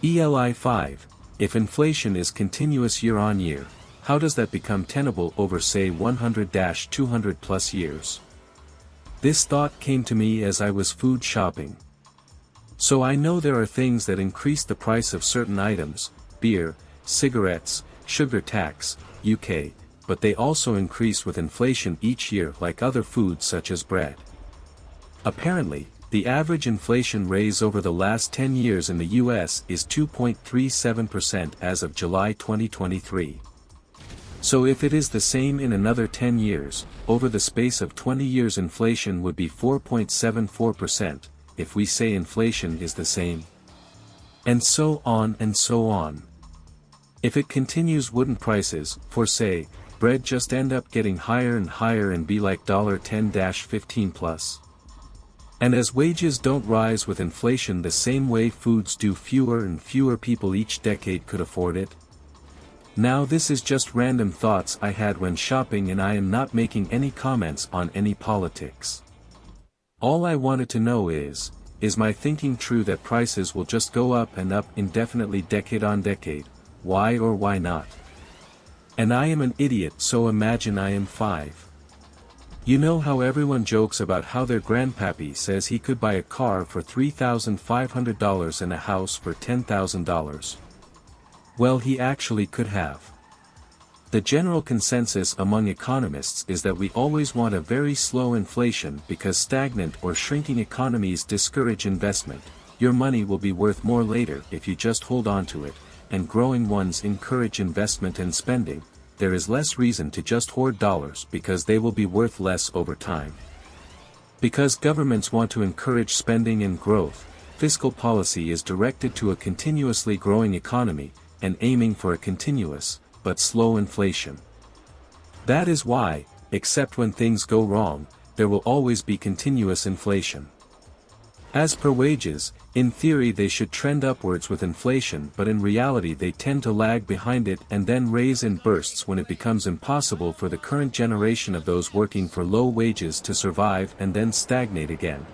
ELI 5. If inflation is continuous year on year, how does that become tenable over say 100-200 plus years? This thought came to me as I was food shopping. So I know there are things that increase the price of certain items, beer, cigarettes, sugar tax, UK, but they also increase with inflation each year like other foods such as bread. Apparently, the average inflation rate over the last 10 years in the US is 2.37% as of July 2023. So if it is the same in another 10 years, over the space of 20 years inflation would be 4.74%, if we say inflation is the same. And so on and so on. If it continues, wouldn't prices, for say, bread just end up getting higher and higher and be like $10-15 plus? And as wages don't rise with inflation the same way foods do, fewer and fewer people each decade could afford it? Now this is just random thoughts I had when shopping, and I am not making any comments on any politics. All I wanted to know is my thinking true that prices will just go up and up indefinitely decade on decade? Why or why not? And I am an idiot, so imagine I am 5. You know how everyone jokes about how their grandpappy says he could buy a car for $3,500 and a house for $10,000. Well, he actually could have. The general consensus among economists is that we always want a very slow inflation because stagnant or shrinking economies discourage investment. Your money will be worth more later if you just hold on to it, and growing ones encourage investment and spending. There is less reason to just hoard dollars because they will be worth less over time. Because governments want to encourage spending and growth, fiscal policy is directed to a continuously growing economy, and aiming for a continuous, but slow inflation. That is why, except when things go wrong, there will always be continuous inflation. As per wages, in theory they should trend upwards with inflation, but in reality they tend to lag behind it and then raise in bursts when it becomes impossible for the current generation of those working for low wages to survive, and then stagnate again.